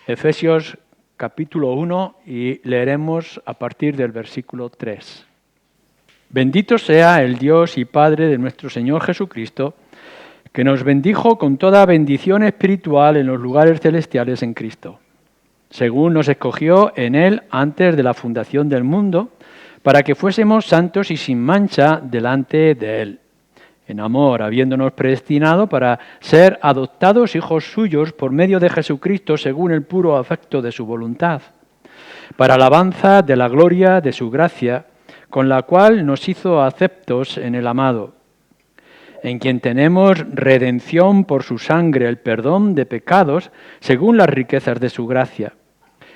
Efesios capítulo 1 y leeremos a partir del versículo 3. Bendito sea el Dios y Padre de nuestro Señor Jesucristo, que nos bendijo con toda bendición espiritual en los lugares celestiales en Cristo, según nos escogió en Él antes de la fundación del mundo, para que fuésemos santos y sin mancha delante de Él, en amor, habiéndonos predestinado para ser adoptados hijos suyos por medio de Jesucristo según el puro afecto de su voluntad, para alabanza de la gloria de su gracia, con la cual nos hizo aceptos en el amado, en quien tenemos redención por su sangre, el perdón de pecados, según las riquezas de su gracia,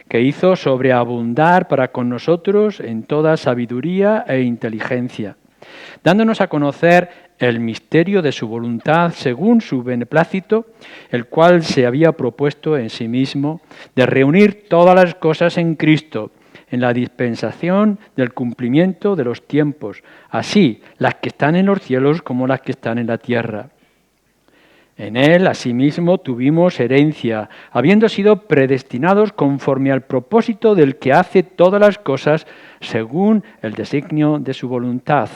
que hizo sobreabundar para con nosotros en toda sabiduría e inteligencia, dándonos a conocer el misterio de su voluntad según su beneplácito, el cual se había propuesto en sí mismo de reunir todas las cosas en Cristo, en la dispensación del cumplimiento de los tiempos, así las que están en los cielos como las que están en la tierra. En Él, asimismo, tuvimos herencia, habiendo sido predestinados conforme al propósito del que hace todas las cosas según el designio de su voluntad,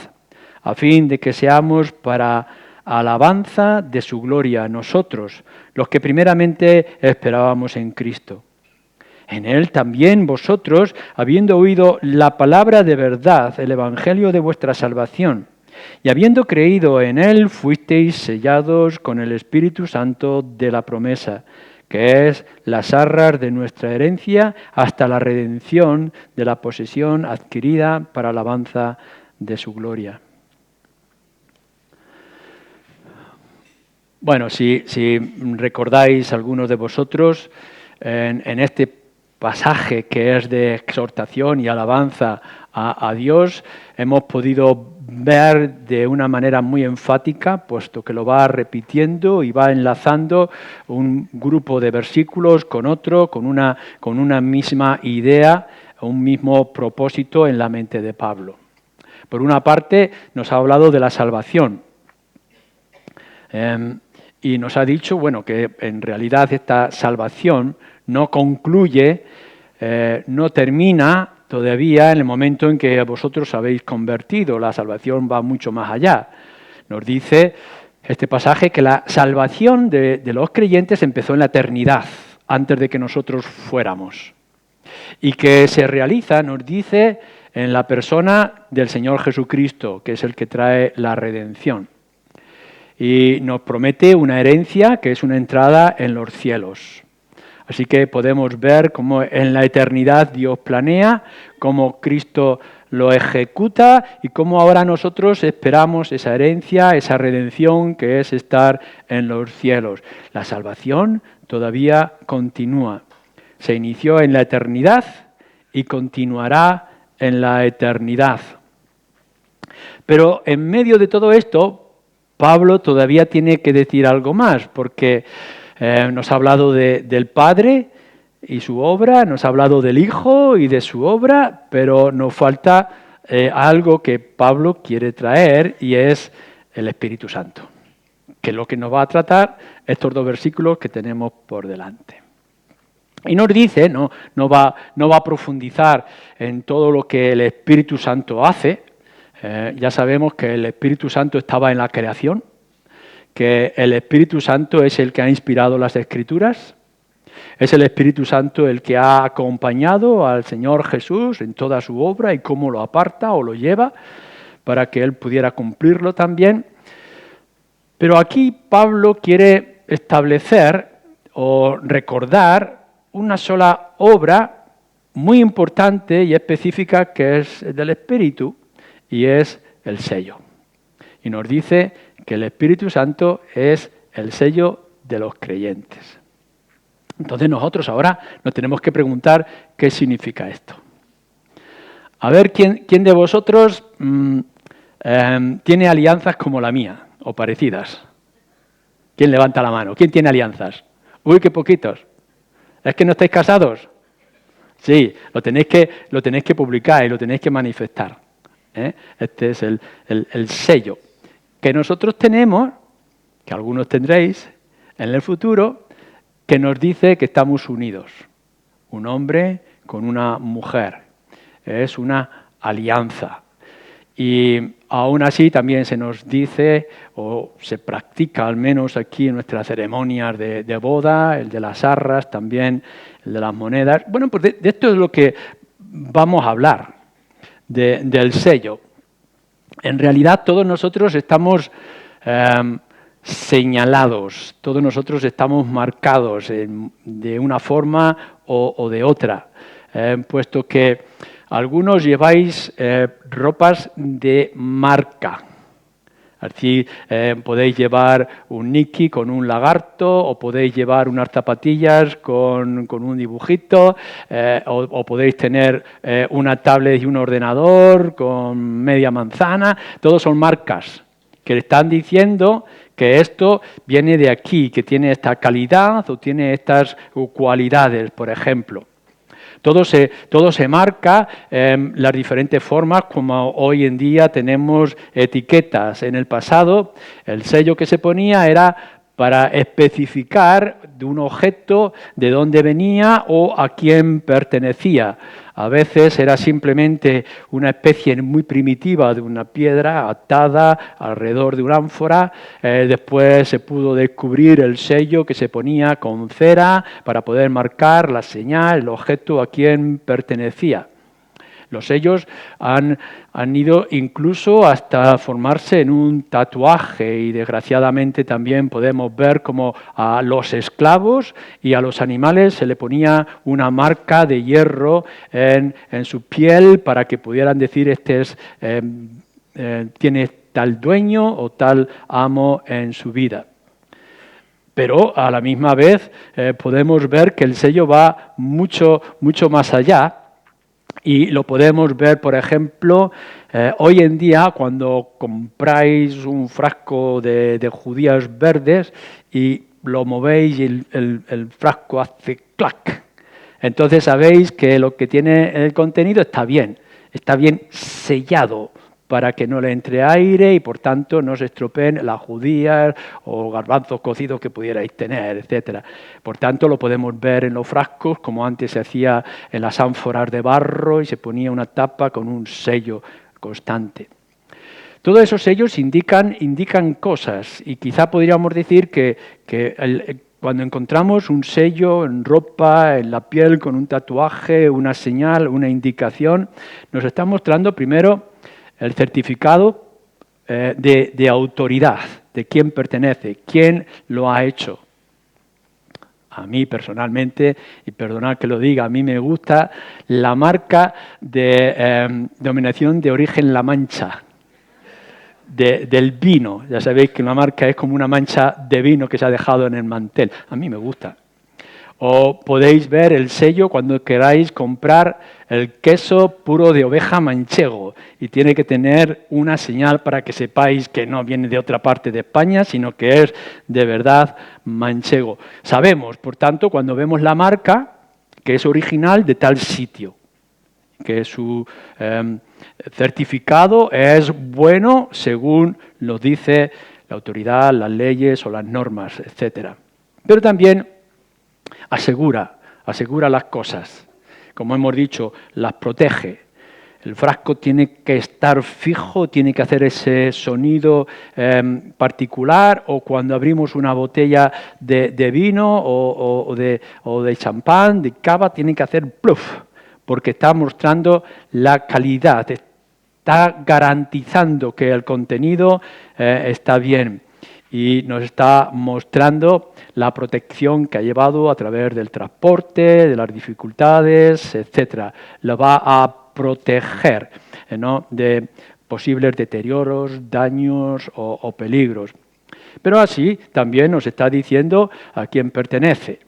a fin de que seamos para alabanza de su gloria nosotros, los que primeramente esperábamos en Cristo. En Él también vosotros, habiendo oído la palabra de verdad, el evangelio de vuestra salvación, y habiendo creído en Él, fuisteis sellados con el Espíritu Santo de la promesa, que es las arras de nuestra herencia hasta la redención de la posesión adquirida para alabanza de su gloria. Bueno, si recordáis algunos de vosotros, en este pasaje que es de exhortación y alabanza a Dios, hemos podido ver de una manera muy enfática, puesto que lo va repitiendo y va enlazando un grupo de versículos con otro, con una misma idea, un mismo propósito en la mente de Pablo. Por una parte, nos ha hablado de la salvación. Y nos ha dicho, bueno, que en realidad esta salvación no concluye, no termina todavía en el momento en que vosotros habéis convertido. La salvación va mucho más allá. Nos dice este pasaje que la salvación de los creyentes empezó en la eternidad, antes de que nosotros fuéramos. Y que se realiza, nos dice, en la persona del Señor Jesucristo, que es el que trae la redención. Y nos promete una herencia que es una entrada en los cielos. Así que podemos ver cómo en la eternidad Dios planea, cómo Cristo lo ejecuta y cómo ahora nosotros esperamos esa herencia, esa redención que es estar en los cielos. La salvación todavía continúa. Se inició en la eternidad y continuará en la eternidad. Pero en medio de todo esto, Pablo todavía tiene que decir algo más, porque nos ha hablado del Padre y su obra, nos ha hablado del Hijo y de su obra, pero nos falta algo que Pablo quiere traer y es el Espíritu Santo, que es lo que nos va a tratar estos dos versículos que tenemos por delante. Y nos dice, no va a profundizar en todo lo que el Espíritu Santo hace. Ya sabemos que el Espíritu Santo estaba en la creación, que el Espíritu Santo es el que ha inspirado las Escrituras, es el Espíritu Santo el que ha acompañado al Señor Jesús en toda su obra y cómo lo aparta o lo lleva para que Él pudiera cumplirlo también. Pero aquí Pablo quiere establecer o recordar una sola obra muy importante y específica que es del Espíritu, y es el sello. Y nos dice que el Espíritu Santo es el sello de los creyentes. Entonces nosotros ahora nos tenemos que preguntar qué significa esto. A ver, ¿quién de vosotros tiene alianzas como la mía o parecidas? ¿Quién levanta la mano? ¿Quién tiene alianzas? Uy, qué poquitos. ¿Es que no estáis casados? Sí, lo tenéis que publicar y lo tenéis que manifestar. Este es el sello que nosotros tenemos, que algunos tendréis en el futuro, que nos dice que estamos unidos. un hombre con una mujer. Es una alianza. Y aún así también se nos dice, o se practica al menos aquí en nuestras ceremonias de boda, el de las arras, también el de las monedas. Bueno, pues de esto es lo que vamos a hablar, del sello. En realidad todos nosotros estamos señalados, todos nosotros estamos marcados de una forma o de otra, puesto que algunos lleváis ropas de marca. Así podéis llevar un Nike con un lagarto, o podéis llevar unas zapatillas con un dibujito, o podéis tener una tablet y un ordenador con media manzana. Todos son marcas que le están diciendo que esto viene de aquí, que tiene esta calidad o tiene estas cualidades, por ejemplo. Todo se marca las diferentes formas, como hoy en día tenemos etiquetas. En el pasado, el sello que se ponía era para especificar de un objeto de dónde venía o a quién pertenecía. A veces era simplemente una especie muy primitiva de una piedra atada alrededor de una ánfora. Después se pudo descubrir el sello que se ponía con cera para poder marcar la señal, el objeto a quién pertenecía. Los sellos han ido incluso hasta formarse en un tatuaje, y desgraciadamente también podemos ver cómo a los esclavos y a los animales se le ponía una marca de hierro en su piel para que pudieran decir tiene tal dueño o tal amo en su vida. Pero a la misma vez podemos ver que el sello va mucho más allá. Y lo podemos ver, por ejemplo, hoy en día cuando compráis un frasco de judías verdes y lo movéis y el frasco hace clac. Entonces sabéis que lo que tiene el contenido está bien sellado para que no le entre aire y por tanto no se estropeen las judías o garbanzos cocidos que pudierais tener, etc. Por tanto lo podemos ver en los frascos, como antes se hacía en las ánforas de barro y se ponía una tapa con un sello constante. Todos esos sellos indican cosas, y quizá podríamos decir que cuando encontramos un sello en ropa, en la piel, con un tatuaje, una señal, una indicación, nos está mostrando primero el certificado de autoridad, de quién pertenece, quién lo ha hecho. A mí personalmente, y perdonad que lo diga, a mí me gusta la marca de denominación de origen La Mancha, del vino. Ya sabéis que una marca es como una mancha de vino que se ha dejado en el mantel. A mí me gusta. O podéis ver el sello cuando queráis comprar el queso puro de oveja manchego, y tiene que tener una señal para que sepáis que no viene de otra parte de España, sino que es de verdad manchego. Sabemos, por tanto, cuando vemos la marca, que es original de tal sitio, que su certificado es bueno según lo dice la autoridad, las leyes o las normas, etc. Pero también asegura las cosas. Como hemos dicho, las protege. El frasco tiene que estar fijo, tiene que hacer ese sonido particular, o cuando abrimos una botella de vino o de champán, de cava, tiene que hacer pluf, porque está mostrando la calidad, está garantizando que el contenido está bien. Y nos está mostrando la protección que ha llevado a través del transporte, de las dificultades, etc. Lo va a proteger, ¿no?, de posibles deterioros, daños o peligros. Pero así también nos está diciendo a quién pertenece.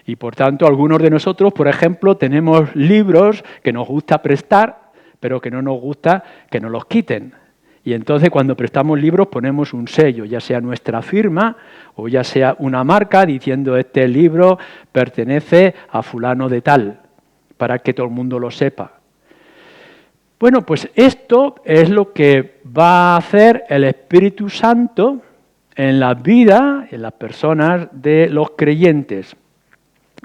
Y por tanto, algunos de nosotros, por ejemplo, tenemos libros que nos gusta prestar, pero que no nos gusta que nos los quiten. Y entonces cuando prestamos libros ponemos un sello, ya sea nuestra firma o ya sea una marca diciendo este libro pertenece a fulano de tal, para que todo el mundo lo sepa. Bueno, pues esto es lo que va a hacer el Espíritu Santo en la vida, en las personas de los creyentes.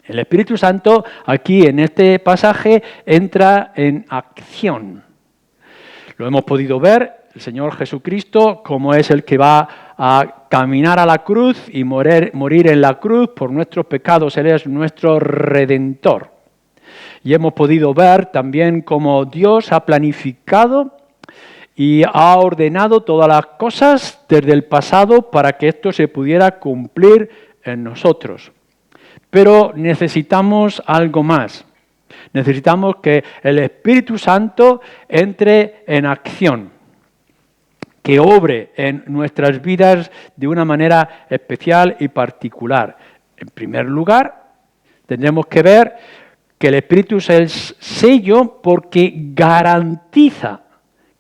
El Espíritu Santo aquí en este pasaje entra en acción. Lo hemos podido ver, el Señor Jesucristo, como es el que va a caminar a la cruz y morir en la cruz por nuestros pecados. Él es nuestro Redentor. Y hemos podido ver también cómo Dios ha planificado y ha ordenado todas las cosas desde el pasado para que esto se pudiera cumplir en nosotros. Pero necesitamos algo más. Necesitamos que el Espíritu Santo entre en acción, que obre en nuestras vidas de una manera especial y particular. En primer lugar, tendremos que ver que el Espíritu es el sello porque garantiza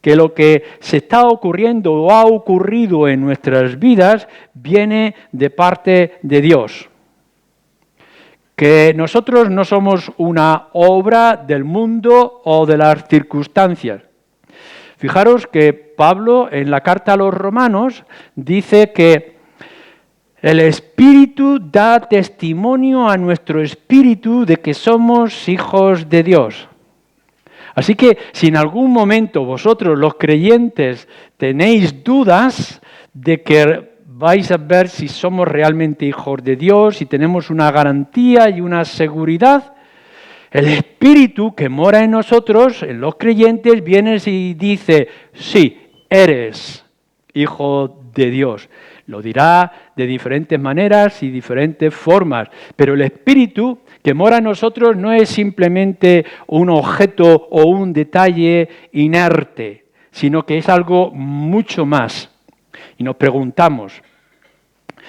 que lo que se está ocurriendo o ha ocurrido en nuestras vidas viene de parte de Dios. Que nosotros no somos una obra del mundo o de las circunstancias. Fijaros que Pablo en la carta a los Romanos dice que el Espíritu da testimonio a nuestro espíritu de que somos hijos de Dios. Así que si en algún momento vosotros los creyentes tenéis dudas de que vais a ver si somos realmente hijos de Dios, si tenemos una garantía y una seguridad, el Espíritu que mora en nosotros, en los creyentes, viene y dice, sí, eres hijo de Dios. Lo dirá de diferentes maneras y diferentes formas, pero el Espíritu que mora en nosotros no es simplemente un objeto o un detalle inerte, sino que es algo mucho más. Y nos preguntamos,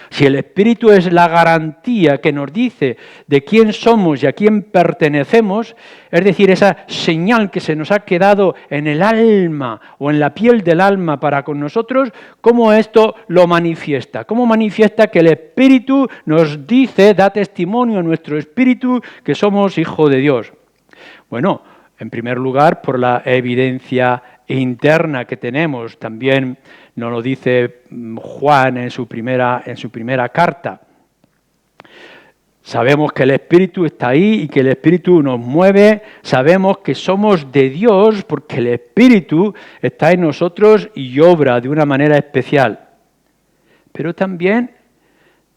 si el Espíritu es la garantía que nos dice de quién somos y a quién pertenecemos, es decir, esa señal que se nos ha quedado en el alma o en la piel del alma para con nosotros, ¿cómo esto lo manifiesta? ¿Cómo manifiesta que el Espíritu nos dice, da testimonio a nuestro espíritu que somos hijos de Dios? Bueno, en primer lugar, por la evidencia interna que tenemos. También nos lo dice Juan en su primera carta. Sabemos que el Espíritu está ahí y que el Espíritu nos mueve. Sabemos que somos de Dios porque el Espíritu está en nosotros y obra de una manera especial. Pero también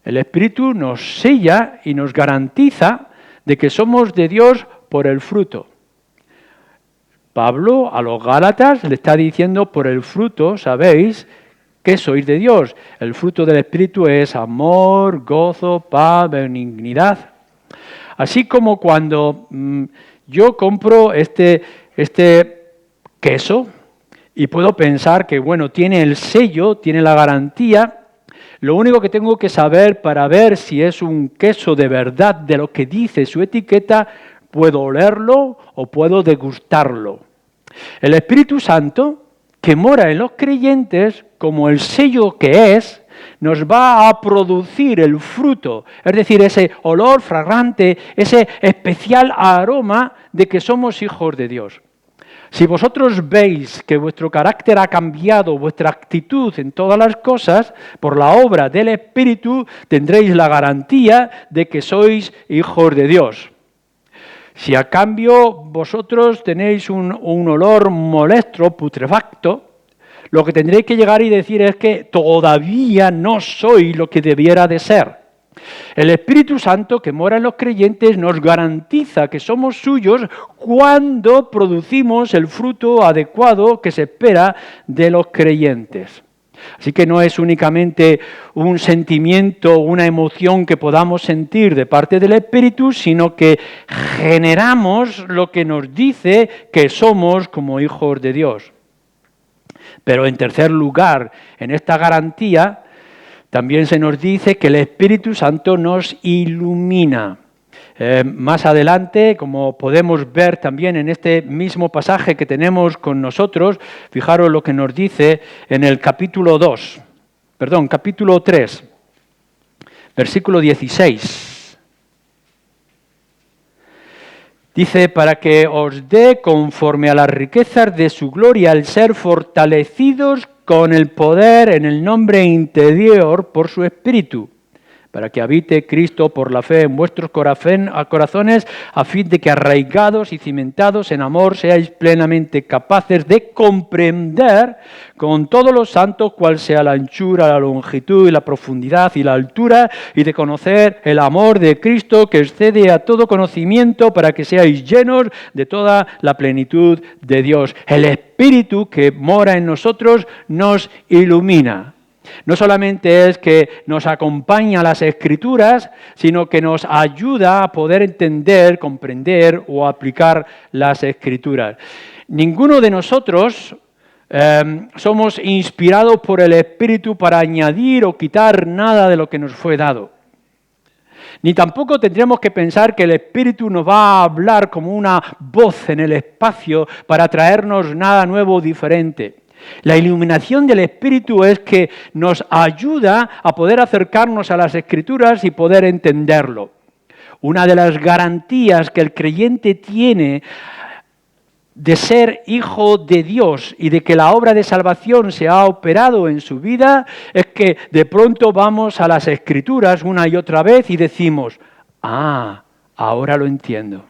el Espíritu nos sella y nos garantiza de que somos de Dios por el fruto. Pablo a los Gálatas le está diciendo, por el fruto sabéis que sois de Dios. El fruto del Espíritu es amor, gozo, paz, benignidad. Así como cuando yo compro este queso y puedo pensar que, bueno, tiene el sello, tiene la garantía, lo único que tengo que saber para ver si es un queso de verdad de lo que dice su etiqueta, puedo olerlo o puedo degustarlo. El Espíritu Santo, que mora en los creyentes, como el sello que es, nos va a producir el fruto, es decir, ese olor fragante, ese especial aroma de que somos hijos de Dios. Si vosotros veis que vuestro carácter ha cambiado, vuestra actitud en todas las cosas, por la obra del Espíritu, tendréis la garantía de que sois hijos de Dios. Si a cambio vosotros tenéis un olor molesto, putrefacto, lo que tendréis que llegar y decir es que todavía no soy lo que debiera de ser. El Espíritu Santo que mora en los creyentes nos garantiza que somos suyos cuando producimos el fruto adecuado que se espera de los creyentes. Así que no es únicamente un sentimiento, una emoción que podamos sentir de parte del Espíritu, sino que generamos lo que nos dice que somos como hijos de Dios. Pero en tercer lugar, en esta garantía, también se nos dice que el Espíritu Santo nos ilumina. Más adelante, como podemos ver también en este mismo pasaje que tenemos con nosotros, fijaros lo que nos dice en el capítulo 3, versículo 16. Dice, para que os dé conforme a las riquezas de su gloria el ser fortalecidos con el poder en el nombre interior por su Espíritu, para que habite Cristo por la fe en vuestros corazones, a fin de que arraigados y cimentados en amor seáis plenamente capaces de comprender con todos los santos cuál sea la anchura, la longitud y la profundidad y la altura, y de conocer el amor de Cristo que excede a todo conocimiento, para que seáis llenos de toda la plenitud de Dios. El Espíritu que mora en nosotros nos ilumina. No solamente es que nos acompaña a las Escrituras, sino que nos ayuda a poder entender, comprender o aplicar las Escrituras. Ninguno de nosotros somos inspirados por el Espíritu para añadir o quitar nada de lo que nos fue dado. Ni tampoco tendríamos que pensar que el Espíritu nos va a hablar como una voz en el espacio para traernos nada nuevo o diferente. La iluminación del Espíritu es que nos ayuda a poder acercarnos a las Escrituras y poder entenderlo. Una de las garantías que el creyente tiene de ser hijo de Dios y de que la obra de salvación se ha operado en su vida es que de pronto vamos a las Escrituras una y otra vez y decimos, ahora lo entiendo.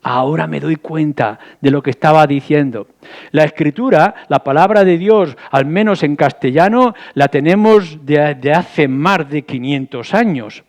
Ahora me doy cuenta de lo que estaba diciendo. La Escritura, la palabra de Dios, al menos en castellano, la tenemos de hace más de 500 años.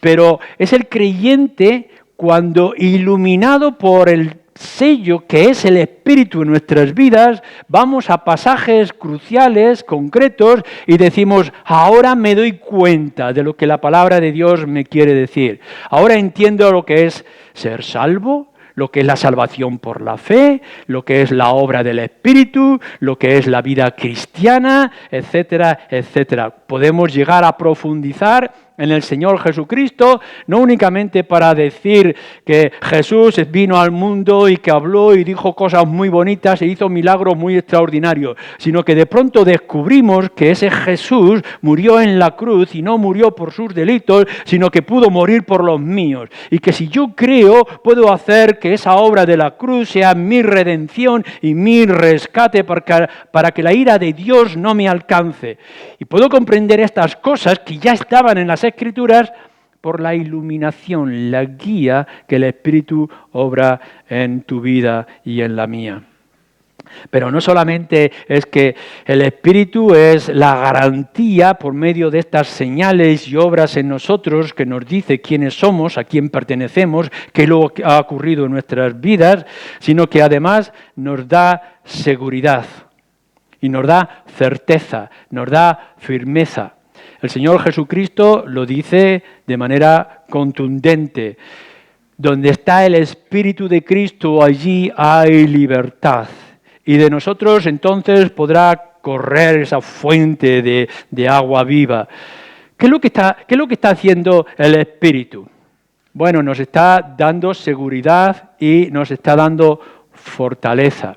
Pero es el creyente cuando, iluminado por el sello que es el Espíritu en nuestras vidas, vamos a pasajes cruciales, concretos, y decimos, ahora me doy cuenta de lo que la palabra de Dios me quiere decir. Ahora entiendo lo que es ser salvo, lo que es la salvación por la fe, lo que es la obra del Espíritu, lo que es la vida cristiana, etcétera, etcétera. Podemos llegar a profundizar en el Señor Jesucristo, no únicamente para decir que Jesús vino al mundo y que habló y dijo cosas muy bonitas e hizo milagros muy extraordinarios, sino que de pronto descubrimos que ese Jesús murió en la cruz y no murió por sus delitos, sino que pudo morir por los míos. Y que si yo creo, puedo hacer que esa obra de la cruz sea mi redención y mi rescate para que la ira de Dios no me alcance. Y puedo comprender estas cosas que ya estaban en las Escrituras por la iluminación, la guía que el Espíritu obra en tu vida y en la mía. Pero no solamente es que el Espíritu es la garantía por medio de estas señales y obras en nosotros que nos dice quiénes somos, a quién pertenecemos, qué es lo que ha ocurrido en nuestras vidas, sino que además nos da seguridad y nos da certeza, nos da firmeza. El Señor Jesucristo lo dice de manera contundente. Donde está el Espíritu de Cristo, allí hay libertad. Y de nosotros entonces podrá correr esa fuente de agua viva. ¿Qué es lo que está haciendo el Espíritu? Bueno, nos está dando seguridad y nos está dando fortaleza.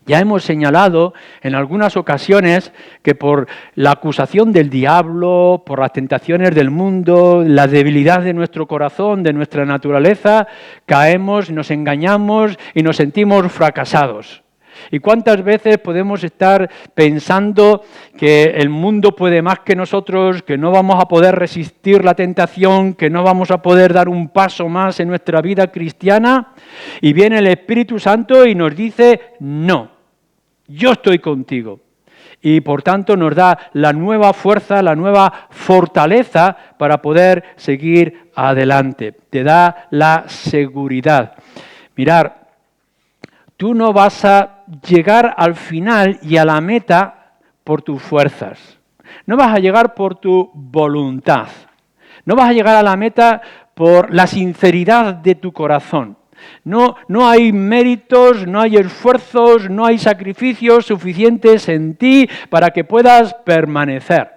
Ya hemos señalado en algunas ocasiones que por la acusación del diablo, por las tentaciones del mundo, la debilidad de nuestro corazón, de nuestra naturaleza, caemos, nos engañamos y nos sentimos fracasados. ¿Y cuántas veces podemos estar pensando que el mundo puede más que nosotros, que no vamos a poder resistir la tentación, que no vamos a poder dar un paso más en nuestra vida cristiana? Y viene el Espíritu Santo y nos dice, no. Yo estoy contigo. Y por tanto nos da la nueva fuerza, la nueva fortaleza para poder seguir adelante. Te da la seguridad. Mirar, tú no vas a llegar al final y a la meta por tus fuerzas. No vas a llegar por tu voluntad. No vas a llegar a la meta por la sinceridad de tu corazón. No hay méritos, no hay esfuerzos, no hay sacrificios suficientes en ti para que puedas permanecer.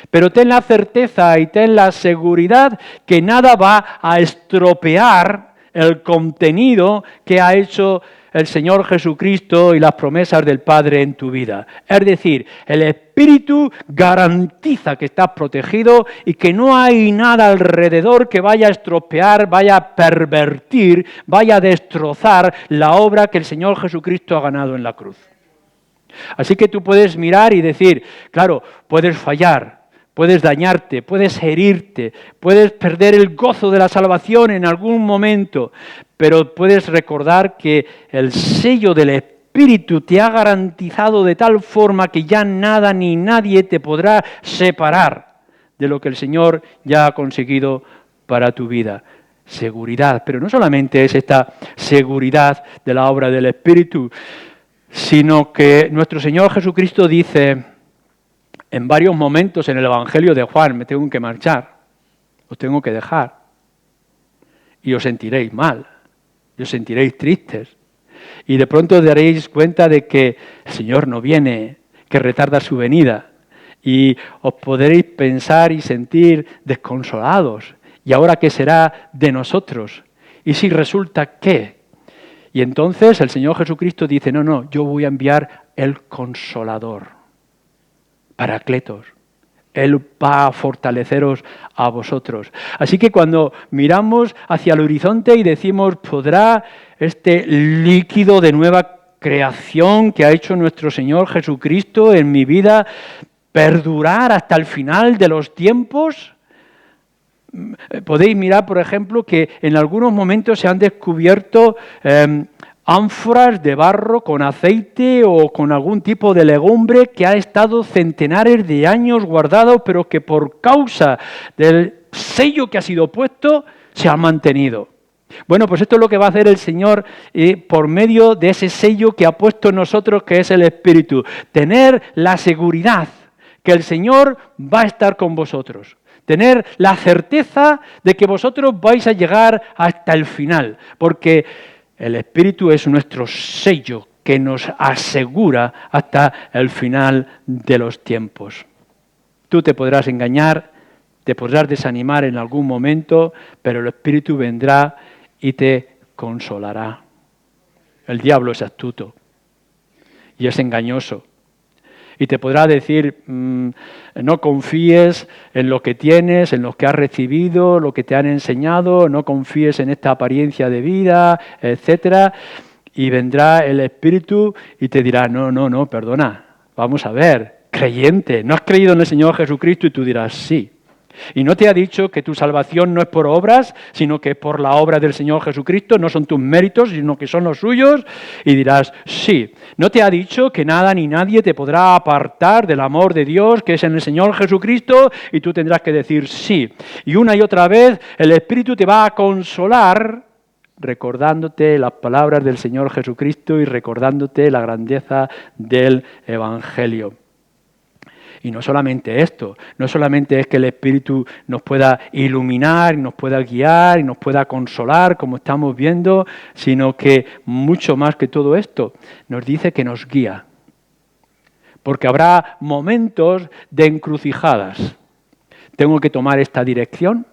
Pero ten la certeza y ten la seguridad que nada va a estropear el contenido que ha hecho el Señor Jesucristo y las promesas del Padre en tu vida. Es decir, el Espíritu garantiza que estás protegido y que no hay nada alrededor que vaya a estropear, vaya a pervertir, vaya a destrozar la obra que el Señor Jesucristo ha ganado en la cruz. Así que tú puedes mirar y decir, claro, puedes fallar, puedes dañarte, puedes herirte, puedes perder el gozo de la salvación en algún momento, pero puedes recordar que el sello del Espíritu te ha garantizado de tal forma que ya nada ni nadie te podrá separar de lo que el Señor ya ha conseguido para tu vida. Seguridad, pero no solamente es esta seguridad de la obra del Espíritu, sino que nuestro Señor Jesucristo dice en varios momentos en el Evangelio de Juan: me tengo que marchar, os tengo que dejar, y os sentiréis mal, y os sentiréis tristes, y de pronto os daréis cuenta de que el Señor no viene, que retarda su venida, y os podréis pensar y sentir desconsolados. ¿Y ahora qué será de nosotros? ¿Y si resulta qué? Y entonces el Señor Jesucristo dice: no, yo voy a enviar el Consolador, Paracletos. Él va a fortaleceros a vosotros. Así que cuando miramos hacia el horizonte y decimos: ¿podrá este líquido de nueva creación que ha hecho nuestro Señor Jesucristo en mi vida perdurar hasta el final de los tiempos? Podéis mirar, por ejemplo, que en algunos momentos se han descubierto ánforas de barro con aceite o con algún tipo de legumbre que ha estado centenares de años guardado, pero que por causa del sello que ha sido puesto se ha mantenido. Bueno, pues esto es lo que va a hacer el Señor por medio de ese sello que ha puesto en nosotros, que es el Espíritu. Tener la seguridad que el Señor va a estar con vosotros. Tener la certeza de que vosotros vais a llegar hasta el final, porque el Espíritu es nuestro sello que nos asegura hasta el final de los tiempos. Tú te podrás engañar, te podrás desanimar en algún momento, pero el Espíritu vendrá y te consolará. El diablo es astuto y es engañoso. Y te podrá decir: no confíes en lo que tienes, en lo que has recibido, lo que te han enseñado, no confíes en esta apariencia de vida, etc. Y vendrá el Espíritu y te dirá: no, perdona, vamos a ver, creyente, ¿no has creído en el Señor Jesucristo? Y tú dirás: sí. Y no te ha dicho que tu salvación no es por obras, sino que es por la obra del Señor Jesucristo, no son tus méritos, sino que son los suyos. Y dirás: sí. No te ha dicho que nada ni nadie te podrá apartar del amor de Dios, que es en el Señor Jesucristo, y tú tendrás que decir: sí. Y una y otra vez el Espíritu te va a consolar, recordándote las palabras del Señor Jesucristo y recordándote la grandeza del Evangelio. Y no solamente esto, no solamente es que el Espíritu nos pueda iluminar, nos pueda guiar y nos pueda consolar, como estamos viendo, sino que mucho más que todo esto, nos dice que nos guía. Porque habrá momentos de encrucijadas. ¿Tengo que tomar esta dirección?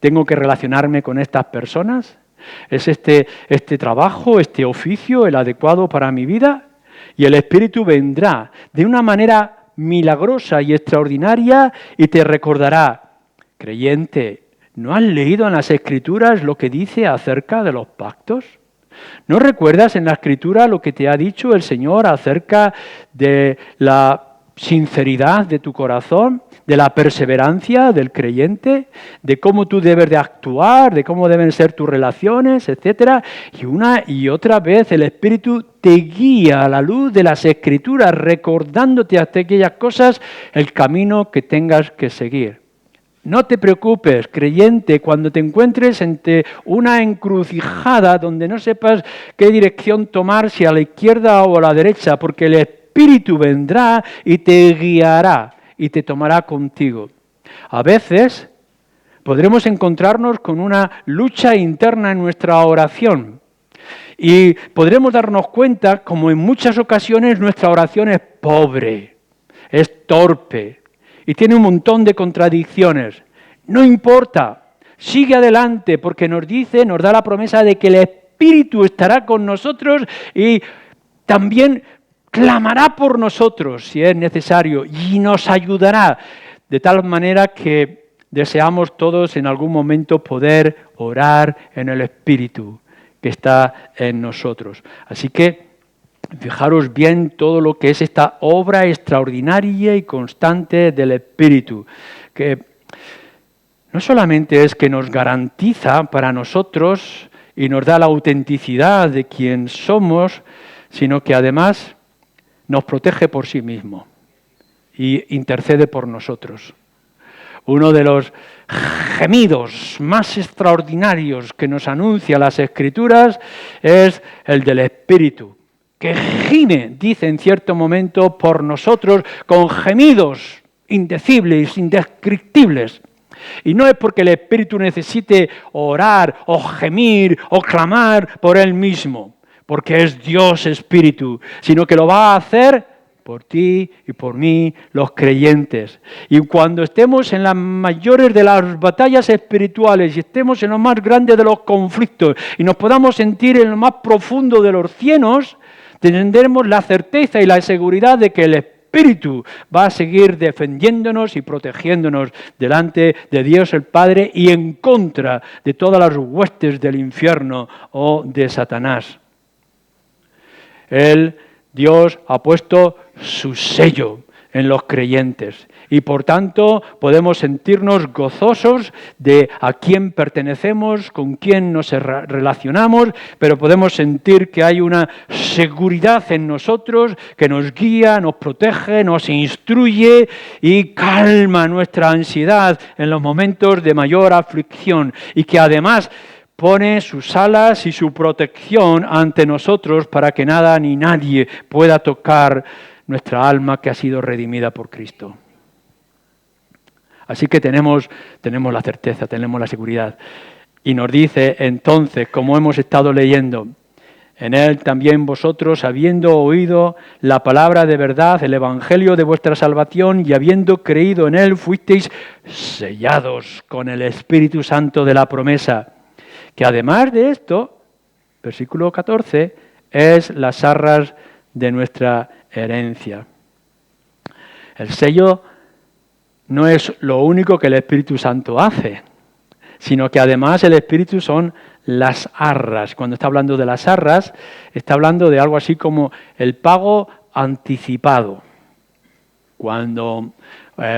¿Tengo que relacionarme con estas personas? ¿Es este trabajo, este oficio el adecuado para mi vida? Y el Espíritu vendrá de una manera milagrosa y extraordinaria y te recordará: creyente, ¿no has leído en las Escrituras lo que dice acerca de los pactos? ¿No recuerdas en la Escritura lo que te ha dicho el Señor acerca de la sinceridad de tu corazón, de la perseverancia del creyente, de cómo tú debes de actuar, de cómo deben ser tus relaciones, etcétera? Y una y otra vez el Espíritu te guía a la luz de las Escrituras, recordándote hasta aquellas cosas el camino que tengas que seguir. No te preocupes, creyente, cuando te encuentres ante una encrucijada donde no sepas qué dirección tomar, si a la izquierda o a la derecha, porque el Espíritu vendrá y te guiará y te tomará contigo. A veces podremos encontrarnos con una lucha interna en nuestra oración y podremos darnos cuenta, como en muchas ocasiones nuestra oración es pobre, es torpe y tiene un montón de contradicciones. No importa, sigue adelante, porque nos da la promesa de que el Espíritu estará con nosotros y también clamará por nosotros si es necesario y nos ayudará, de tal manera que deseamos todos en algún momento poder orar en el Espíritu que está en nosotros. Así que Fijaros bien todo lo que es esta obra extraordinaria y constante del Espíritu, que no solamente es que nos garantiza para nosotros y nos da la autenticidad de quien somos, sino que además nos protege por sí mismo y intercede por nosotros. Uno de los gemidos más extraordinarios que nos anuncia las Escrituras es el del Espíritu, que gime, dice en cierto momento, por nosotros con gemidos indecibles, indescriptibles. Y no es porque el Espíritu necesite orar o gemir o clamar por Él mismo, porque es Dios Espíritu, sino que lo va a hacer por ti y por mí, los creyentes. Y cuando estemos en las mayores de las batallas espirituales y estemos en lo más grande de los conflictos y nos podamos sentir en lo más profundo de los cienos, tendremos la certeza y la seguridad de que el Espíritu va a seguir defendiéndonos y protegiéndonos delante de Dios el Padre y en contra de todas las huestes del infierno o de Satanás. Dios ha puesto su sello en los creyentes y por tanto podemos sentirnos gozosos de a quién pertenecemos, con quién nos relacionamos, pero podemos sentir que hay una seguridad en nosotros que nos guía, nos protege, nos instruye y calma nuestra ansiedad en los momentos de mayor aflicción y que además pone sus alas y su protección ante nosotros para que nada ni nadie pueda tocar nuestra alma que ha sido redimida por Cristo. Así que tenemos la certeza, tenemos la seguridad. Y nos dice entonces, como hemos estado leyendo, en Él también vosotros, habiendo oído la palabra de verdad, el evangelio de vuestra salvación, y habiendo creído en Él, fuisteis sellados con el Espíritu Santo de la promesa, que además de esto, versículo 14, es las arras de nuestra herencia. El sello no es lo único que el Espíritu Santo hace, sino que además el Espíritu son las arras. Cuando está hablando de las arras, está hablando de algo así como el pago anticipado. Cuando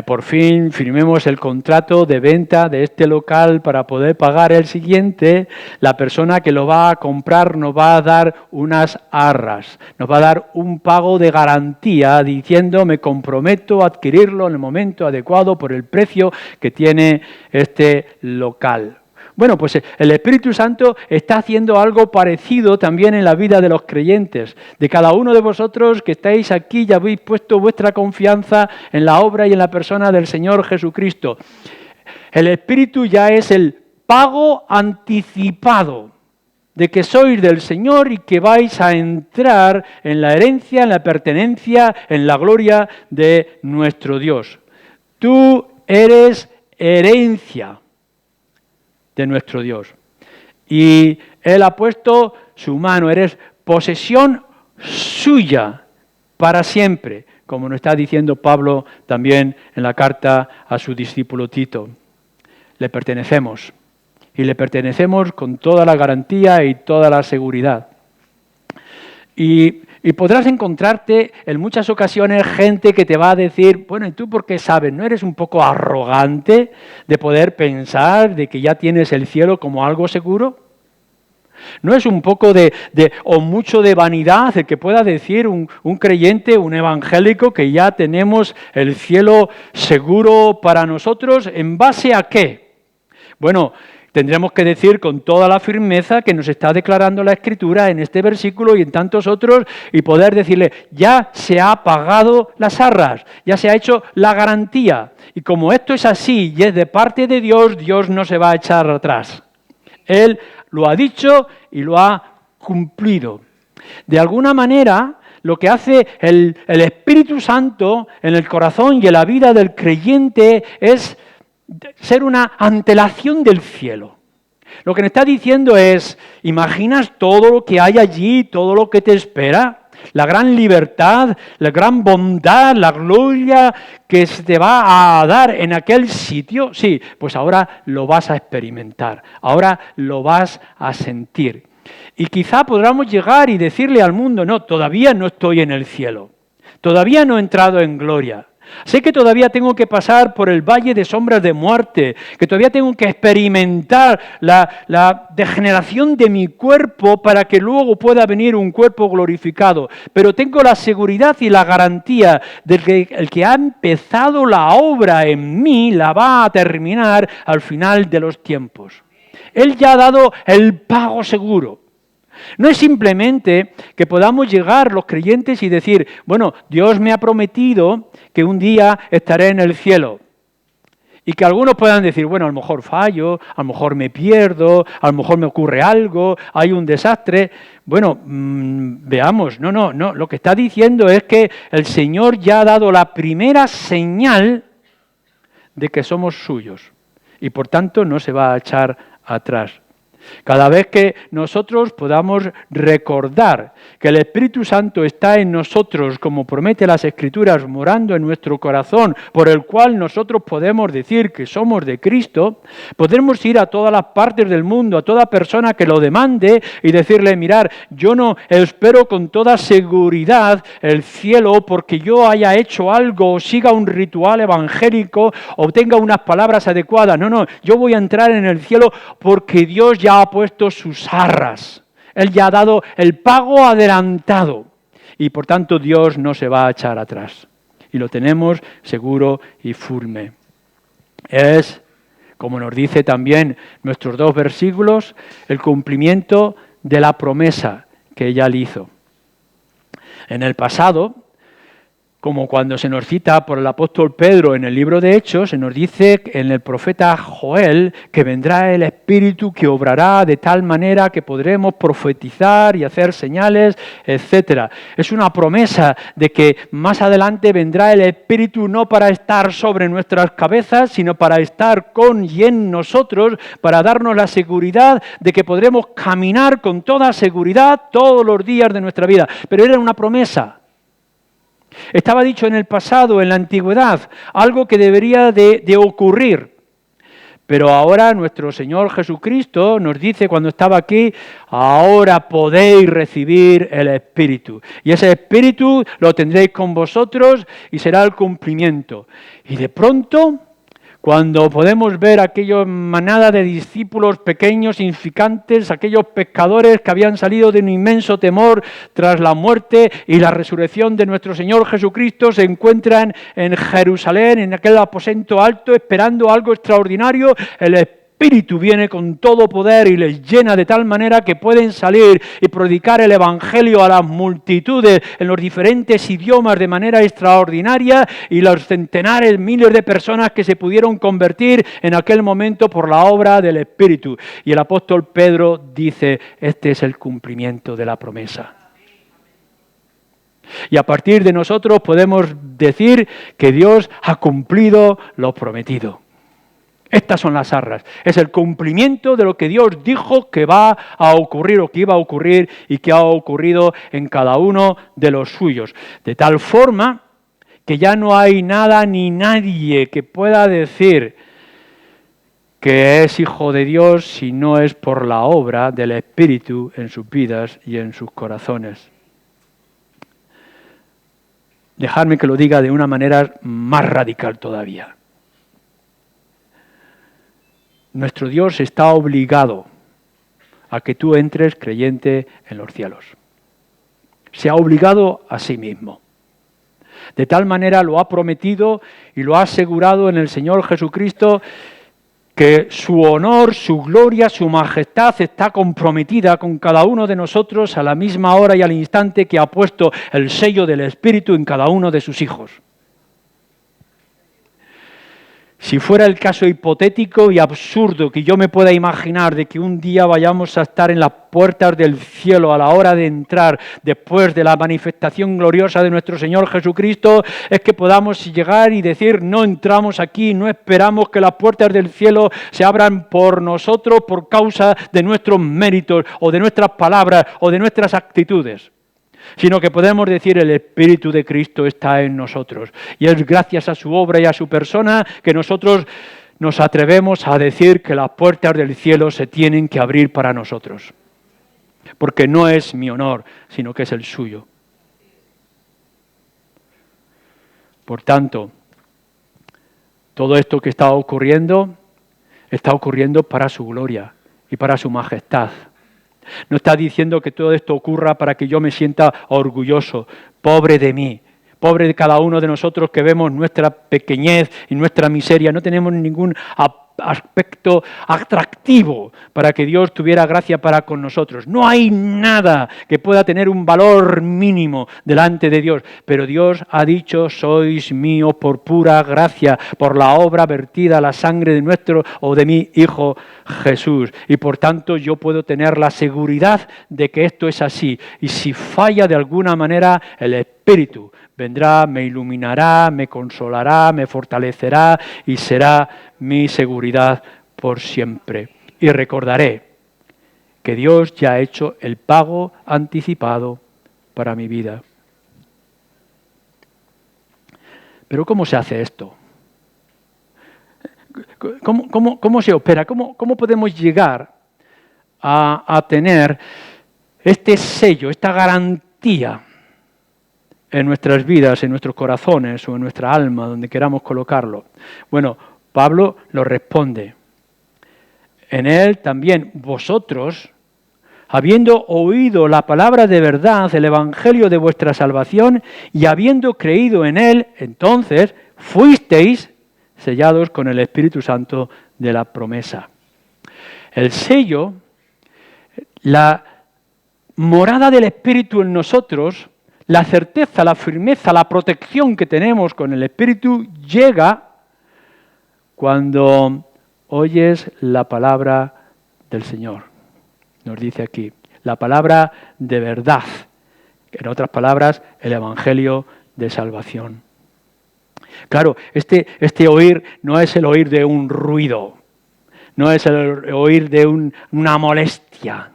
por fin firmemos el contrato de venta de este local para poder pagar el siguiente, la persona que lo va a comprar nos va a dar unas arras, nos va a dar un pago de garantía diciendo me comprometo a adquirirlo en el momento adecuado por el precio que tiene este local. Bueno, pues el Espíritu Santo está haciendo algo parecido también en la vida de los creyentes. De cada uno de vosotros que estáis aquí y habéis puesto vuestra confianza en la obra y en la persona del Señor Jesucristo. El Espíritu ya es el pago anticipado de que sois del Señor y que vais a entrar en la herencia, en la pertenencia, en la gloria de nuestro Dios. Tú eres herencia de nuestro Dios. Y Él ha puesto su mano, eres posesión suya para siempre, como nos está diciendo Pablo también en la carta a su discípulo Tito. Le pertenecemos, y le pertenecemos con toda la garantía y toda la seguridad. Y podrás encontrarte en muchas ocasiones gente que te va a decir, bueno, ¿y tú por qué sabes? ¿No eres un poco arrogante de poder pensar de que ya tienes el cielo como algo seguro? ¿No es un poco o mucho de vanidad el que pueda decir un creyente, un evangélico, que ya tenemos el cielo seguro para nosotros? ¿En base a qué? Bueno, tendremos que decir con toda la firmeza que nos está declarando la Escritura en este versículo y en tantos otros y poder decirle, ya se ha pagado las arras, ya se ha hecho la garantía. Y como esto es así y es de parte de Dios, Dios no se va a echar atrás. Él lo ha dicho y lo ha cumplido. De alguna manera, lo que hace el Espíritu Santo en el corazón y en la vida del creyente es ser una antelación del cielo. Lo que me está diciendo es, ¿imaginas todo lo que hay allí, todo lo que te espera? La gran libertad, la gran bondad, la gloria que se te va a dar en aquel sitio. Sí, pues ahora lo vas a experimentar, ahora lo vas a sentir. Y quizá podamos llegar y decirle al mundo, no, todavía no estoy en el cielo, todavía no he entrado en gloria. Sé que todavía tengo que pasar por el valle de sombras de muerte, que todavía tengo que experimentar la degeneración de mi cuerpo para que luego pueda venir un cuerpo glorificado. Pero tengo la seguridad y la garantía de que el que ha empezado la obra en mí la va a terminar al final de los tiempos. Él ya ha dado el pago seguro. No es simplemente que podamos llegar los creyentes y decir, bueno, Dios me ha prometido que un día estaré en el cielo. Y que algunos puedan decir, bueno, a lo mejor fallo, a lo mejor me pierdo, a lo mejor me ocurre algo, hay un desastre. Bueno, veamos, no, lo que está diciendo es que el Señor ya ha dado la primera señal de que somos suyos y por tanto no se va a echar atrás. Cada vez que nosotros podamos recordar que el Espíritu Santo está en nosotros, como promete las Escrituras, morando en nuestro corazón, por el cual nosotros podemos decir que somos de Cristo, podremos ir a todas las partes del mundo, a toda persona que lo demande y decirle, mirar, yo no espero con toda seguridad el cielo porque yo haya hecho algo o siga un ritual evangélico o tenga unas palabras adecuadas. No, yo voy a entrar en el cielo porque Dios ya ha puesto sus arras. Él ya ha dado el pago adelantado y por tanto Dios no se va a echar atrás. Y lo tenemos seguro y firme. Es, como nos dice también nuestros 2 versículos, el cumplimiento de la promesa que ella le hizo. En el pasado, como cuando se nos cita por el apóstol Pedro en el libro de Hechos, se nos dice en el profeta Joel que vendrá el Espíritu que obrará de tal manera que podremos profetizar y hacer señales, etc. Es una promesa de que más adelante vendrá el Espíritu no para estar sobre nuestras cabezas, sino para estar con y en nosotros, para darnos la seguridad de que podremos caminar con toda seguridad todos los días de nuestra vida. Pero era una promesa. Estaba dicho en el pasado, en la antigüedad, algo que debería de ocurrir. Pero ahora nuestro Señor Jesucristo nos dice cuando estaba aquí, ahora podéis recibir el Espíritu. Y ese Espíritu lo tendréis con vosotros y será el cumplimiento. Y de pronto, cuando podemos ver aquella manada de discípulos pequeños, insignificantes, aquellos pescadores que habían salido de un inmenso temor tras la muerte y la resurrección de nuestro Señor Jesucristo, se encuentran en Jerusalén, en aquel aposento alto, esperando algo extraordinario, el Espíritu viene con todo poder y les llena de tal manera que pueden salir y predicar el Evangelio a las multitudes en los diferentes idiomas de manera extraordinaria y los centenares, miles de personas que se pudieron convertir en aquel momento por la obra del Espíritu. Y el apóstol Pedro dice, este es el cumplimiento de la promesa. Y a partir de nosotros podemos decir que Dios ha cumplido lo prometido. Estas son las arras. Es el cumplimiento de lo que Dios dijo que va a ocurrir o que iba a ocurrir y que ha ocurrido en cada uno de los suyos. De tal forma que ya no hay nada ni nadie que pueda decir que es hijo de Dios si no es por la obra del Espíritu en sus vidas y en sus corazones. Dejadme que lo diga de una manera más radical todavía. Nuestro Dios está obligado a que tú entres creyente en los cielos. Se ha obligado a sí mismo. De tal manera lo ha prometido y lo ha asegurado en el Señor Jesucristo que su honor, su gloria, su majestad está comprometida con cada uno de nosotros a la misma hora y al instante que ha puesto el sello del Espíritu en cada uno de sus hijos. Si fuera el caso hipotético y absurdo que yo me pueda imaginar de que un día vayamos a estar en las puertas del cielo a la hora de entrar después de la manifestación gloriosa de nuestro Señor Jesucristo, es que podamos llegar y decir, no entramos aquí, no esperamos que las puertas del cielo se abran por nosotros por causa de nuestros méritos o de nuestras palabras o de nuestras actitudes, sino que podemos decir el Espíritu de Cristo está en nosotros. Y es gracias a su obra y a su persona que nosotros nos atrevemos a decir que las puertas del cielo se tienen que abrir para nosotros. porque no es mi honor, sino que es el suyo. Por tanto, todo esto que está ocurriendo para su gloria y para su majestad. No está diciendo que todo esto ocurra para que yo me sienta orgulloso. Pobre de mí, pobre de cada uno de nosotros que vemos nuestra pequeñez y nuestra miseria. No tenemos ningún aspecto atractivo para que Dios tuviera gracia para con nosotros. No hay nada que pueda tener un valor mínimo delante de Dios. Pero Dios ha dicho, sois míos por pura gracia, por la obra vertida, la sangre de nuestro o de mi Hijo Jesús. Y por tanto yo puedo tener la seguridad de que esto es así. Y si falla de alguna manera, el Espíritu vendrá, me iluminará, me consolará, me fortalecerá y será mi seguridad por siempre. Y recordaré que Dios ya ha hecho el pago anticipado para mi vida. Pero ¿cómo se hace esto? ¿Cómo se opera? ¿Cómo podemos llegar a tener este sello, esta garantía en nuestras vidas, en nuestros corazones o en nuestra alma, donde queramos colocarlo? Bueno, Pablo lo responde. En él también vosotros, habiendo oído la palabra de verdad, el evangelio de vuestra salvación, y habiendo creído en él, entonces fuisteis sellados con el Espíritu Santo de la promesa. El sello, la morada del Espíritu en nosotros, la certeza, la firmeza, la protección que tenemos con el Espíritu llega cuando oyes la palabra del Señor. Nos dice aquí, la palabra de verdad. En otras palabras, el Evangelio de salvación. Claro, este oír no es el oír de un ruido, no es el oír de una molestia.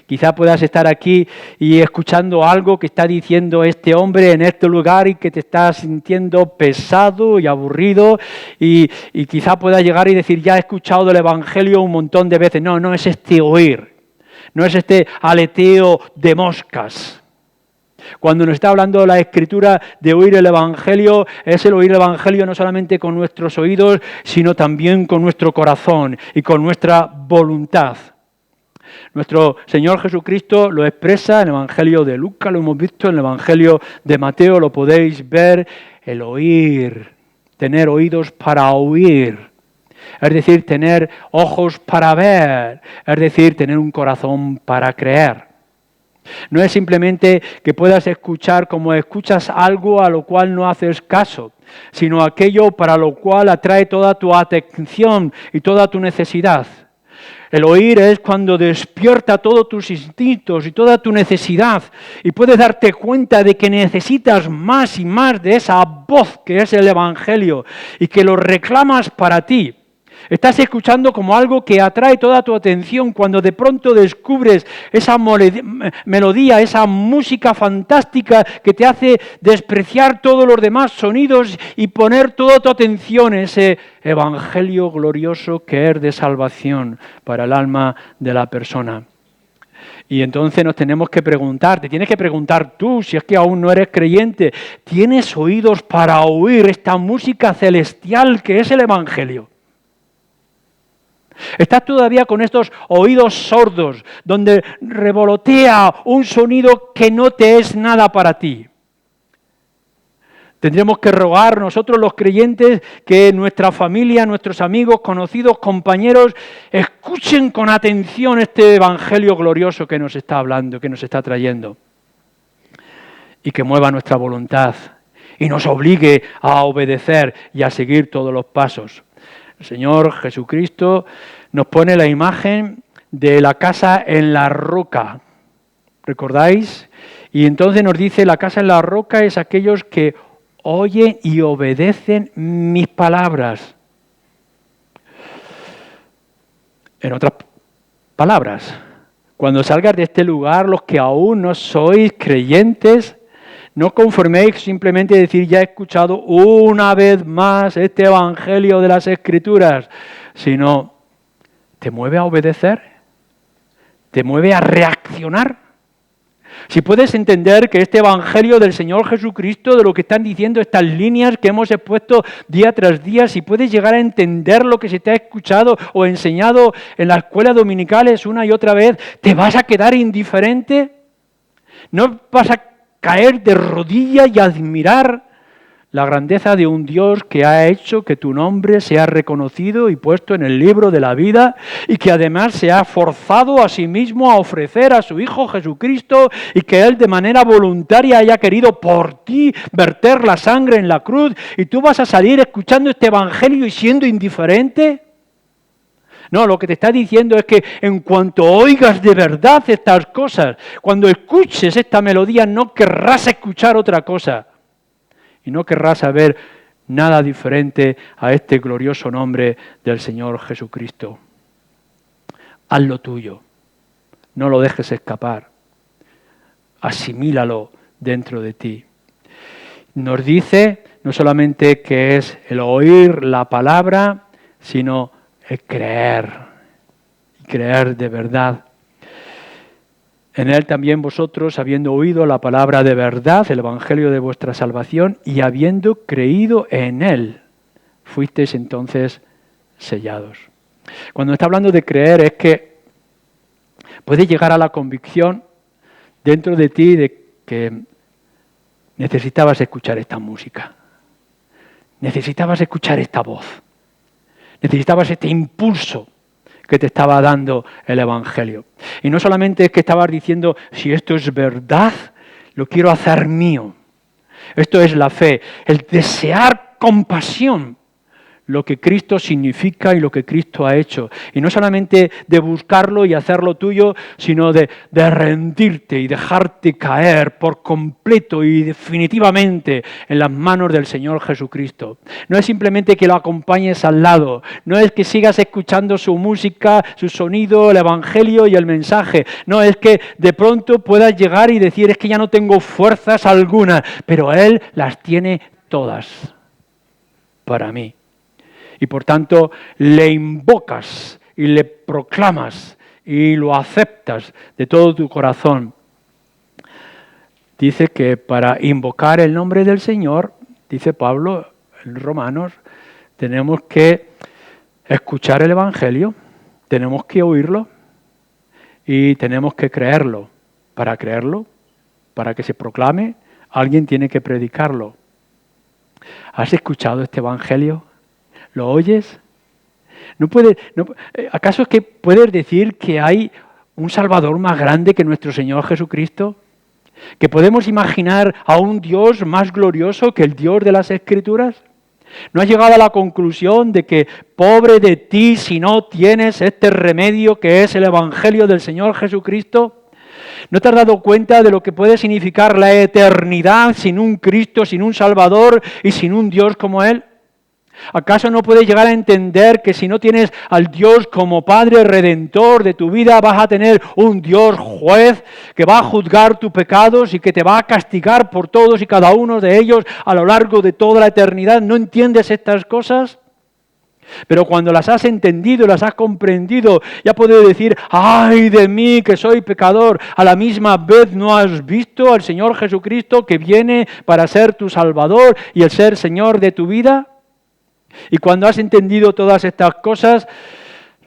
Quizá puedas estar aquí y escuchando algo que está diciendo este hombre en este lugar y que te estás sintiendo pesado y aburrido y quizá puedas llegar y decir, ya he escuchado el Evangelio un montón de veces. No, no es este oír, no es este aleteo de moscas. Cuando nos está hablando la Escritura de oír el Evangelio, es el oír el Evangelio no solamente con nuestros oídos, sino también con nuestro corazón y con nuestra voluntad. Nuestro Señor Jesucristo lo expresa en el Evangelio de Lucas, lo hemos visto en el Evangelio de Mateo, lo podéis ver, el oír, tener oídos para oír, es decir, tener ojos para ver, es decir, tener un corazón para creer. No es simplemente que puedas escuchar como escuchas algo a lo cual no haces caso, sino aquello para lo cual atrae toda tu atención y toda tu necesidad. El oír es cuando despierta todos tus instintos y toda tu necesidad y puedes darte cuenta de que necesitas más y más de esa voz que es el Evangelio y que lo reclamas para ti. Estás escuchando como algo que atrae toda tu atención cuando de pronto descubres esa melodía, esa música fantástica que te hace despreciar todos los demás sonidos y poner toda tu atención en ese evangelio glorioso que es de salvación para el alma de la persona. Y entonces nos tenemos que preguntar, te tienes que preguntar tú, si es que aún no eres creyente, ¿tienes oídos para oír esta música celestial que es el evangelio? Estás todavía con estos oídos sordos, donde revolotea un sonido que no te es nada para ti. Tendremos que rogar nosotros los creyentes que nuestra familia, nuestros amigos, conocidos, compañeros, escuchen con atención este evangelio glorioso que nos está hablando, que nos está trayendo. Y que mueva nuestra voluntad y nos obligue a obedecer y a seguir todos los pasos. El Señor Jesucristo nos pone la imagen de la casa en la roca, ¿recordáis? Y entonces nos dice, la casa en la roca es aquellos que oyen y obedecen mis palabras. En otras palabras, cuando salgas de este lugar, los que aún no sois creyentes, no conforméis simplemente a decir, ya he escuchado una vez más este evangelio de las Escrituras, sino, ¿te mueve a obedecer? te mueve a reaccionar. Si puedes entender que este Evangelio del Señor Jesucristo, de lo que están diciendo estas líneas que hemos expuesto día tras día, si puedes llegar a entender lo que se te ha escuchado o enseñado en las escuelas dominicales una y otra vez, ¿te vas a quedar indiferente? ¿No vas a caer de rodillas y admirar la grandeza de un Dios que ha hecho que tu nombre sea reconocido y puesto en el libro de la vida y que además se ha forzado a sí mismo a ofrecer a su Hijo Jesucristo y que Él de manera voluntaria haya querido por ti verter la sangre en la cruz y tú vas a salir escuchando este Evangelio y siendo indiferente? No, lo que te está diciendo es que en cuanto oigas de verdad estas cosas, cuando escuches esta melodía no querrás escuchar otra cosa. Y no querrás saber nada diferente a este glorioso nombre del Señor Jesucristo. Haz lo tuyo, no lo dejes escapar, asimílalo dentro de ti. Nos dice no solamente que es el oír la palabra, sino el creer, y creer de verdad. En Él también vosotros, habiendo oído la palabra de verdad, el Evangelio de vuestra salvación, y habiendo creído en Él, fuisteis entonces sellados. Cuando está hablando de creer es que puedes llegar a la convicción dentro de ti de que necesitabas escuchar esta música, necesitabas escuchar esta voz, necesitabas este impulso que te estaba dando el Evangelio. Y no solamente es que estabas diciendo, si esto es verdad, lo quiero hacer mío. Esto es la fe, el desear con pasión lo que Cristo significa y lo que Cristo ha hecho. Y no solamente de buscarlo y hacerlo tuyo, sino de rendirte y dejarte caer por completo y definitivamente en las manos del Señor Jesucristo. No es simplemente que lo acompañes al lado, no es que sigas escuchando su música, su sonido, el Evangelio y el mensaje. No, es que de pronto puedas llegar y decir, es que ya no tengo fuerzas alguna, pero Él las tiene todas para mí. Y por tanto le invocas y le proclamas y lo aceptas de todo tu corazón. Dice que para invocar el nombre del Señor, dice Pablo en Romanos, tenemos que escuchar el Evangelio, tenemos que oírlo y tenemos que creerlo. Para creerlo, para que se proclame, alguien tiene que predicarlo. ¿Has escuchado este Evangelio? ¿Lo oyes? ¿Acaso es que puedes decir que hay un Salvador más grande que nuestro Señor Jesucristo? ¿Que podemos imaginar a un Dios más glorioso que el Dios de las Escrituras? ¿No has llegado a la conclusión de que pobre de ti si no tienes este remedio que es el Evangelio del Señor Jesucristo? ¿No te has dado cuenta de lo que puede significar la eternidad sin un Cristo, sin un Salvador y sin un Dios como Él? ¿Acaso no puedes llegar a entender que si no tienes al Dios como Padre Redentor de tu vida, vas a tener un Dios juez que va a juzgar tus pecados y que te va a castigar por todos y cada uno de ellos a lo largo de toda la eternidad? ¿No entiendes estas cosas? Pero cuando las has entendido, las has comprendido, ya puedes decir, ¡ay de mí que soy pecador! A la misma vez no has visto al Señor Jesucristo que viene para ser tu Salvador y el ser Señor de tu vida. Y cuando has entendido todas estas cosas,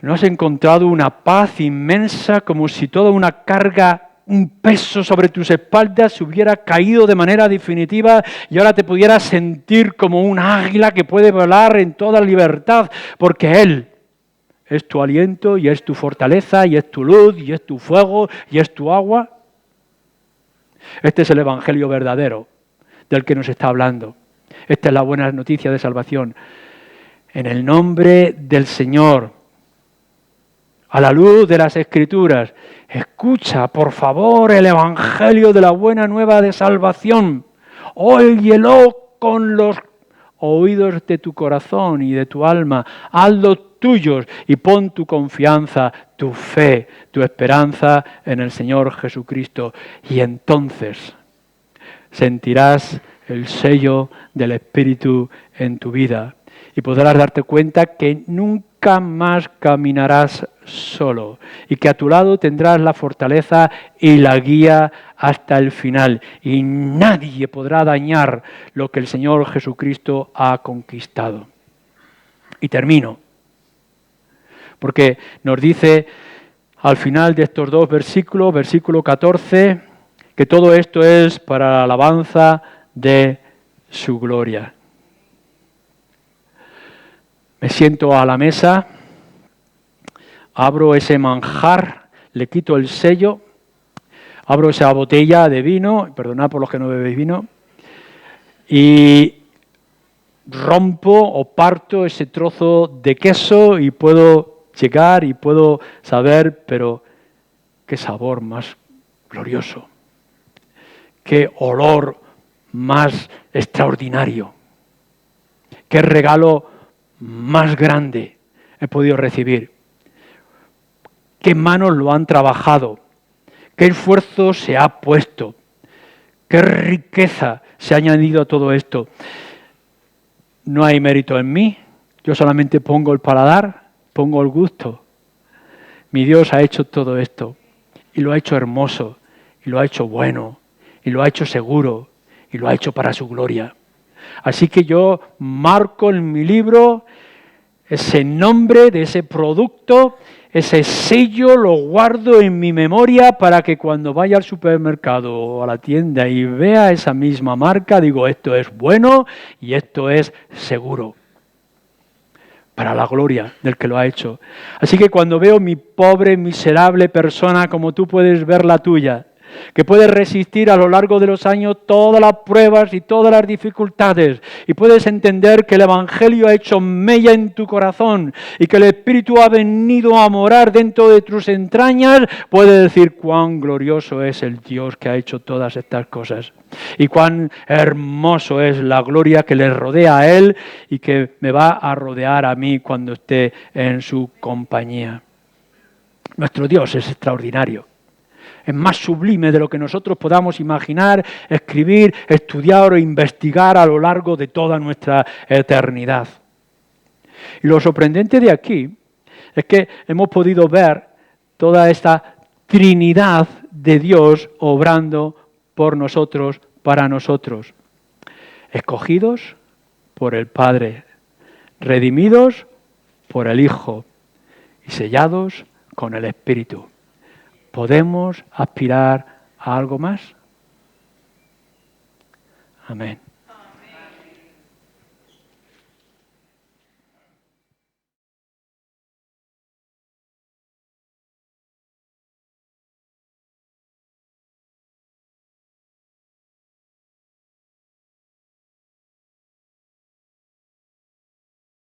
¿no has encontrado una paz inmensa como si toda una carga, un peso sobre tus espaldas se hubiera caído de manera definitiva y ahora te pudieras sentir como un águila que puede volar en toda libertad porque Él es tu aliento y es tu fortaleza y es tu luz y es tu fuego y es tu agua? Este es el Evangelio verdadero del que nos está hablando. Esta es la buena noticia de salvación. En el nombre del Señor, a la luz de las Escrituras, escucha, por favor, el Evangelio de la buena nueva de salvación. Óyelo con los oídos de tu corazón y de tu alma. Hazlo tuyos y pon tu confianza, tu fe, tu esperanza en el Señor Jesucristo. Y entonces sentirás el sello del Espíritu en tu vida. Y podrás darte cuenta que nunca más caminarás solo y que a tu lado tendrás la fortaleza y la guía hasta el final y nadie podrá dañar lo que el Señor Jesucristo ha conquistado. Y termino, porque nos dice al final de estos dos versículos, versículo 14, que todo esto es para la alabanza de su gloria. Me siento a la mesa, abro ese manjar, le quito el sello, abro esa botella de vino, perdonad por los que no bebéis vino, y rompo o parto ese trozo de queso y puedo llegar y puedo saber, pero qué sabor más glorioso, qué olor más extraordinario, qué regalo más grande he podido recibir, qué manos lo han trabajado, qué esfuerzo se ha puesto, qué riqueza se ha añadido a todo esto. No hay mérito en mí, yo solamente pongo el paladar, pongo el gusto. Mi Dios ha hecho todo esto y lo ha hecho hermoso, y lo ha hecho bueno, y lo ha hecho seguro, y lo ha hecho para su gloria. Así que yo marco en mi libro ese nombre de ese producto, ese sello lo guardo en mi memoria para que cuando vaya al supermercado o a la tienda y vea esa misma marca, digo, esto es bueno y esto es seguro, para la gloria del que lo ha hecho. Así que cuando veo mi pobre, miserable persona, como tú puedes ver la tuya, que puedes resistir a lo largo de los años todas las pruebas y todas las dificultades, y puedes entender que el Evangelio ha hecho mella en tu corazón y que el Espíritu ha venido a morar dentro de tus entrañas, puedes decir cuán glorioso es el Dios que ha hecho todas estas cosas y cuán hermoso es la gloria que le rodea a Él y que me va a rodear a mí cuando esté en su compañía. Nuestro Dios es extraordinario. Es más sublime de lo que nosotros podamos imaginar, escribir, estudiar o investigar a lo largo de toda nuestra eternidad. Y lo sorprendente de aquí es que hemos podido ver toda esta Trinidad de Dios obrando por nosotros, para nosotros. Escogidos por el Padre, redimidos por el Hijo y sellados con el Espíritu. ¿Podemos aspirar a algo más? Amén.